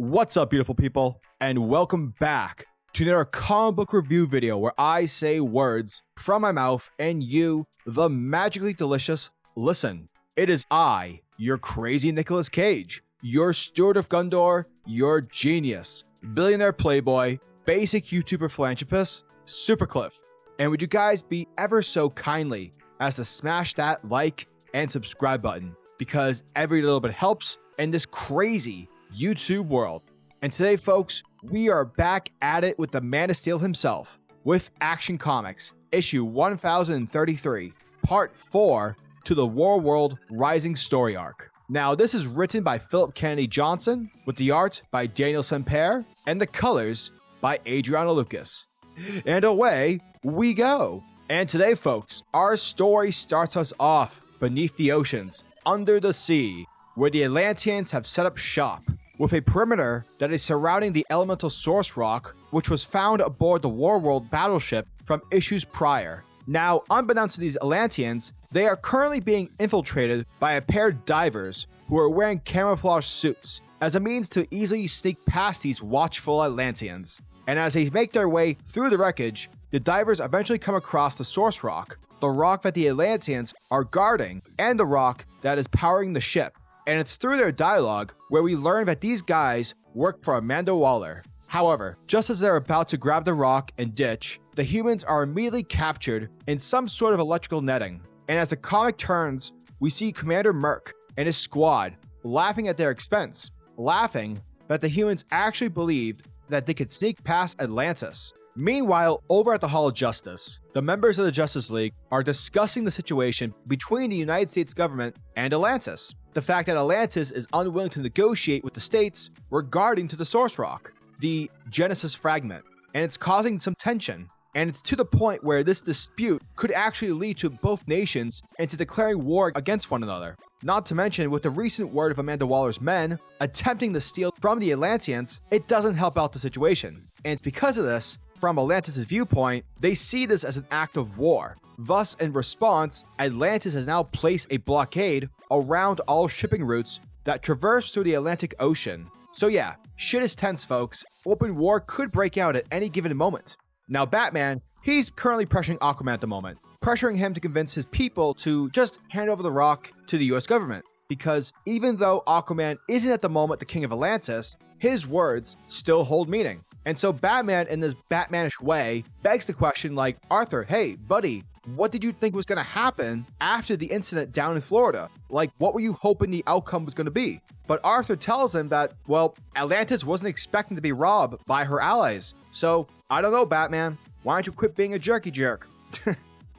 What's up, beautiful people, and welcome back to another comic book review video where I say words from my mouth and you, the magically delicious, listen. It is I, your crazy Nicolas Cage, your steward of Gondor, your genius, billionaire playboy, basic YouTuber philanthropist, SuperCliff. And would you guys be ever so kindly as to smash that like and subscribe button, because every little bit helps in this crazy YouTube world. And today, folks, we are back at it with the Man of Steel himself, with Action Comics, issue 1033, part 4 to the Warworld Rising story arc. Now, this is written by Philip Kennedy Johnson, with the art by Daniel Semper, and the colors by Adriano Lucas. And away we go. And today, folks, our story starts us off beneath the oceans, under the sea, where the Atlanteans have set up shop, with a perimeter that is surrounding the elemental source rock, which was found aboard the Warworld battleship from issues prior. Now, unbeknownst to these Atlanteans, they are currently being infiltrated by a pair of divers who are wearing camouflage suits as a means to easily sneak past these watchful Atlanteans. And as they make their way through the wreckage, the divers eventually come across the source rock, the rock that the Atlanteans are guarding, and the rock that is powering the ship. And it's through their dialogue where we learn that these guys work for Amanda Waller. However, just as they're about to grab the rock and ditch, the humans are immediately captured in some sort of electrical netting. And as the comic turns, we see Commander Merc and his squad laughing at their expense, laughing that the humans actually believed that they could sneak past Atlantis. Meanwhile, over at the Hall of Justice, the members of the Justice League are discussing the situation between the United States government and Atlantis. The fact that Atlantis is unwilling to negotiate with the states regarding to the source rock, the Genesis fragment, and it's causing some tension. And it's to the point where this dispute could actually lead to both nations into declaring war against one another. Not to mention, with the recent word of Amanda Waller's men attempting to steal from the Atlanteans, it doesn't help out the situation. And it's because of this, from Atlantis' viewpoint, they see this as an act of war. Thus, in response, Atlantis has now placed a blockade around all shipping routes that traverse through the Atlantic Ocean. So yeah, shit is tense, folks. Open war could break out at any given moment. Now, Batman, he's currently pressuring Aquaman at the moment, pressuring him to convince his people to just hand over the rock to the US government. Because even though Aquaman isn't at the moment the king of Atlantis, his words still hold meaning. And so Batman, in this Batmanish way, begs the question like, Arthur, hey, buddy, what did you think was going to happen after the incident down in Florida? Like, what were you hoping the outcome was going to be? But Arthur tells him that, well, Atlantis wasn't expecting to be robbed by her allies. So, I don't know, Batman. Why don't you quit being a jerky jerk?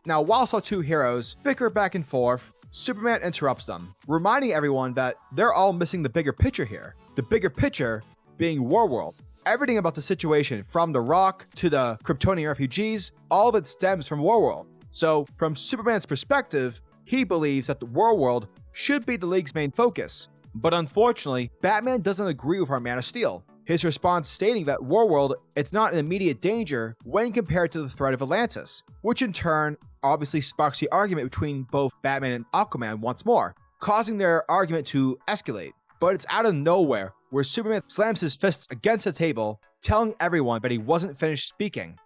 Now, whilst our two heroes bicker back and forth, Superman interrupts them, reminding everyone that they're all missing the bigger picture here. The bigger picture being Warworld. Everything about the situation, from the rock to the Kryptonian refugees, all of it stems from Warworld. So, from Superman's perspective, he believes that the Warworld should be the League's main focus. But unfortunately, Batman doesn't agree with our Man of Steel. His response stating that Warworld is not in immediate danger when compared to the threat of Atlantis, which in turn obviously sparks the argument between both Batman and Aquaman once more, causing their argument to escalate. But it's out of nowhere where Superman slams his fists against the table, telling everyone that he wasn't finished speaking.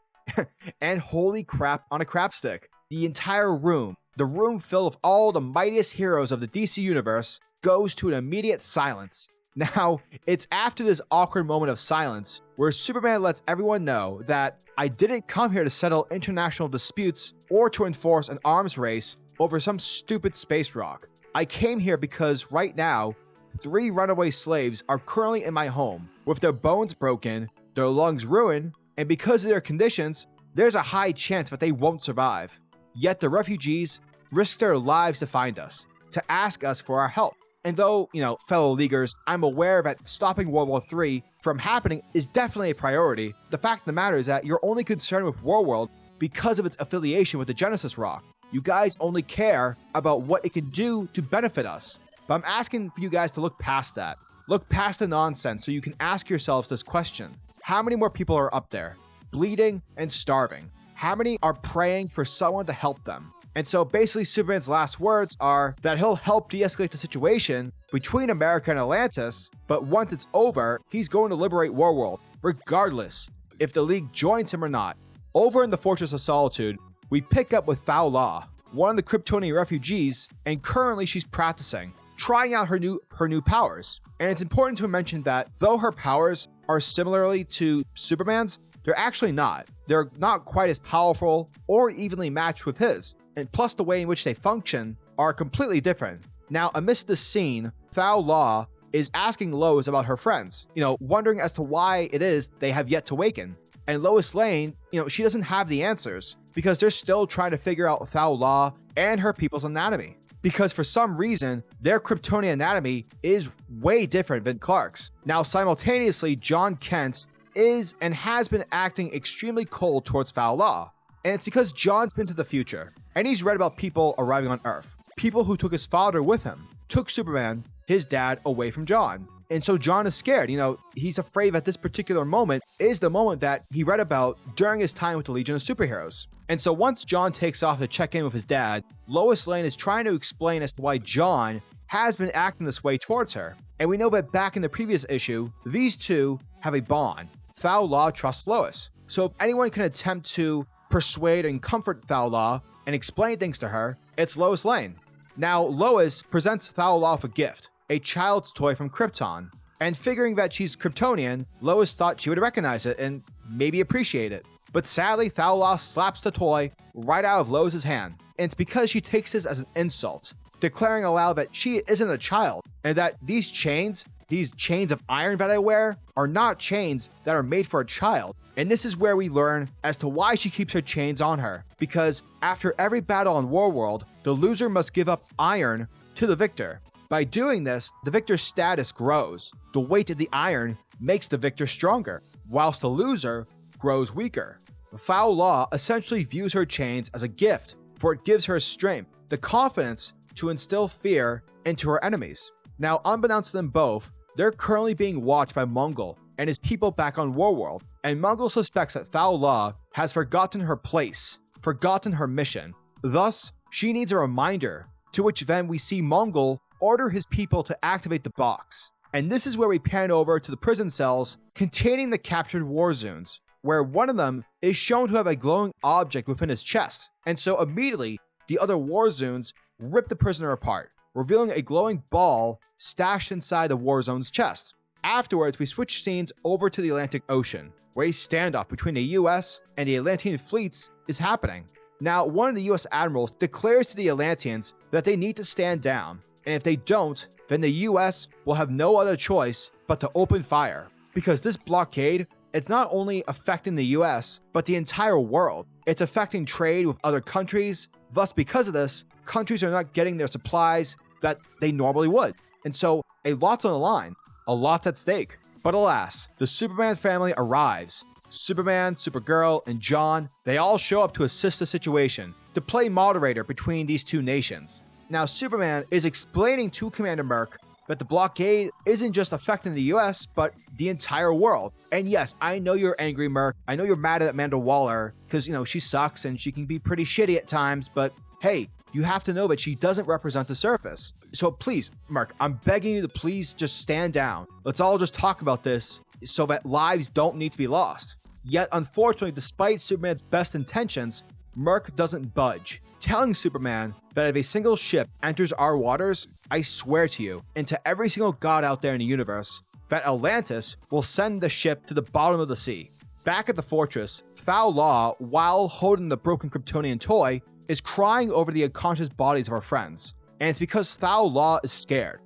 And holy crap on a crap stick. The entire room, the room filled with all the mightiest heroes of the DC universe, goes to an immediate silence. Now, it's after this awkward moment of silence where Superman lets everyone know that I didn't come here to settle international disputes or to enforce an arms race over some stupid space rock. I came here because right now, 3 runaway slaves are currently in my home with their bones broken, their lungs ruined, and because of their conditions, there's a high chance that they won't survive. Yet the refugees risk their lives to find us, to ask us for our help. And though, fellow Leaguers, I'm aware that stopping World War III from happening is definitely a priority, the fact of the matter is that you're only concerned with Warworld because of its affiliation with the Genesis Rock. You guys only care about what it can do to benefit us. But I'm asking for you guys to look past that. Look past the nonsense so you can ask yourselves this question. How many more people are up there, bleeding and starving? How many are praying for someone to help them? And so basically Superman's last words are that he'll help de-escalate the situation between America and Atlantis, but once it's over, he's going to liberate Warworld, regardless if the League joins him or not. Over in the Fortress of Solitude, we pick up with Foul Law, one of the Kryptonian refugees, and currently she's practicing, trying out her new powers. And it's important to mention that though her powers are similarly to Superman's, they're actually not. They're not quite as powerful or evenly matched with his. And plus the way in which they function are completely different. Now, amidst this scene, Foul Law is asking Lois about her friends, wondering as to why it is they have yet to waken. And Lois Lane, she doesn't have the answers because they're still trying to figure out Foul Law and her people's anatomy. Because for some reason, their Kryptonian anatomy is way different than Clark's. Now, simultaneously, John Kent is and has been acting extremely cold towards Foul Law. And it's because John's been to the future, and he's read about people arriving on Earth. People who took his father with him, took Superman, his dad, away from John. And so John is scared. He's afraid that this particular moment is the moment that he read about during his time with the Legion of Superheroes. And so once John takes off to check in with his dad, Lois Lane is trying to explain as to why John has been acting this way towards her. And we know that back in the previous issue, these two have a bond. Foul Law trusts Lois. So if anyone can attempt to persuade and comfort Foul Law and explain things to her, it's Lois Lane. Now, Lois presents Foul Law with a gift, a child's toy from Krypton. And figuring that she's Kryptonian, Lois thought she would recognize it and maybe appreciate it. But sadly, Foul Law slaps the toy right out of Lois's hand. And it's because she takes this as an insult, declaring aloud that she isn't a child and that these chains of iron that I wear, are not chains that are made for a child. And this is where we learn as to why she keeps her chains on her. Because after every battle on Warworld, the loser must give up iron to the victor. By doing this, the victor's status grows. The weight of the iron makes the victor stronger, whilst the loser grows weaker. Foul Law essentially views her chains as a gift, for it gives her strength, the confidence to instill fear into her enemies. Now, unbeknownst to them both, they're currently being watched by Mongol and his people back on Warworld, and Mongol suspects that Foul Law has forgotten her place, forgotten her mission. Thus, she needs a reminder, to which then we see Mongol order his people to activate the box. And this is where we pan over to the prison cells containing the captured Warzoons, where one of them is shown to have a glowing object within his chest. And so immediately, the other Warzoons rip the prisoner apart, revealing a glowing ball stashed inside the Warzone's chest. Afterwards, we switch scenes over to the Atlantic Ocean, where a standoff between the US and the Atlantean fleets is happening. Now, one of the US admirals declares to the Atlanteans that they need to stand down, and if they don't, then the US will have no other choice but to open fire. Because this blockade, it's not only affecting the US, but the entire world. It's affecting trade with other countries. Thus, because of this, countries are not getting their supplies that they normally would. And so, a lot's on the line. A lot's at stake. But alas, the Superman family arrives. Superman, Supergirl, and John, they all show up to assist the situation, to play moderator between these two nations. Now, Superman is explaining to Commander Merc that the blockade isn't just affecting the US, but the entire world. And yes, I know you're angry, Merc. I know you're mad at Amanda Waller, because, she sucks and she can be pretty shitty at times, but hey, you have to know that she doesn't represent the surface. So please, Merc, I'm begging you to please just stand down. Let's all just talk about this so that lives don't need to be lost. Yet, unfortunately, despite Superman's best intentions, Merc doesn't budge, telling Superman that if a single ship enters our waters, I swear to you, and to every single god out there in the universe, that Atlantis will send the ship to the bottom of the sea. Back at the fortress, Foul Law, while holding the broken Kryptonian toy, is crying over the unconscious bodies of our friends. And it's because Foul Law is scared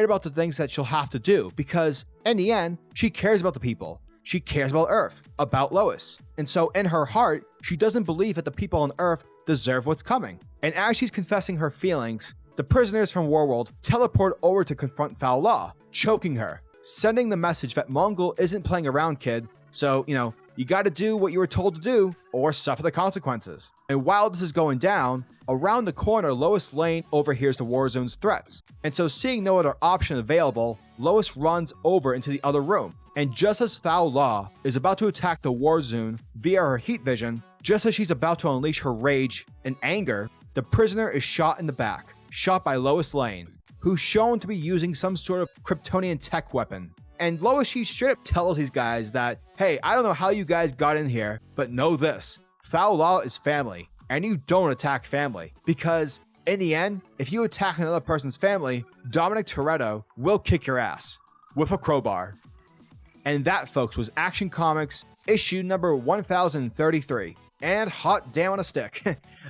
about the things that she'll have to do, because in the end, she cares about the people. She cares about Earth, about Lois. And so in her heart, she doesn't believe that the people on Earth deserve what's coming. And as she's confessing her feelings, the prisoners from Warworld teleport over to confront Foul Law, choking her, sending the message that Mongol isn't playing around, kid. So, you gotta do what you were told to do or suffer the consequences. And while this is going down, around the corner, Lois Lane overhears the Warzone's threats. And so seeing no other option available, Lois runs over into the other room. And just as Foul Law is about to attack the Warzone via her heat vision, just as she's about to unleash her rage and anger, the prisoner is shot in the back, shot by Lois Lane, who's shown to be using some sort of Kryptonian tech weapon. And Lois, she straight up tells these guys that, hey, I don't know how you guys got in here, but know this, foul law is family, and you don't attack family. Because in the end, if you attack another person's family, Dominic Toretto will kick your ass with a crowbar. And that, folks, was Action Comics issue number 1033. And hot damn on a stick.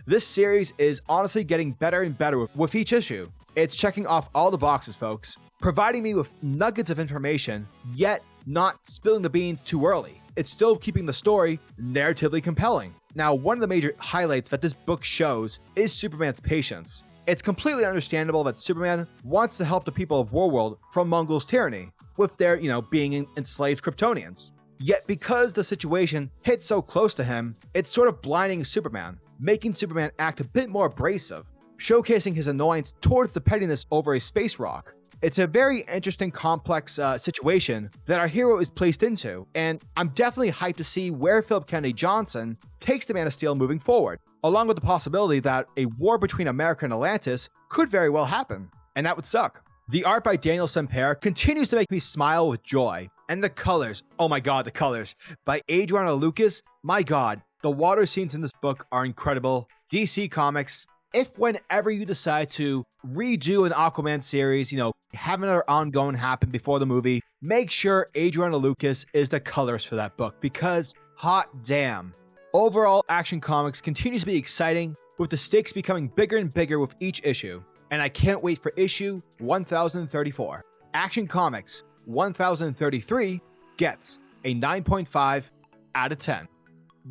This series is honestly getting better and better with each issue. It's checking off all the boxes, folks, providing me with nuggets of information, yet not spilling the beans too early. It's still keeping the story narratively compelling. Now, one of the major highlights that this book shows is Superman's patience. It's completely understandable that Superman wants to help the people of Warworld from Mongols' tyranny, with their, being enslaved Kryptonians. Yet because the situation hits so close to him, it's sort of blinding Superman, making Superman act a bit more abrasive, showcasing his annoyance towards the pettiness over a space rock. It's a very interesting, complex situation that our hero is placed into, and I'm definitely hyped to see where Philip Kennedy Johnson takes the Man of Steel moving forward, along with the possibility that a war between America and Atlantis could very well happen, and that would suck. The art by Daniel Sampere continues to make me smile with joy, and the colors, oh my god, the colors, by Adriano Lucas, my god, the water scenes in this book are incredible. DC Comics, if whenever you decide to redo an Aquaman series, have another ongoing happen before the movie, make sure Adriano Lucas is the colors for that book, because hot damn. Overall, Action Comics continues to be exciting, with the stakes becoming bigger and bigger with each issue, and I can't wait for issue 1034. Action Comics 1033 gets a 9.5 out of 10.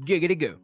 Giggity goo.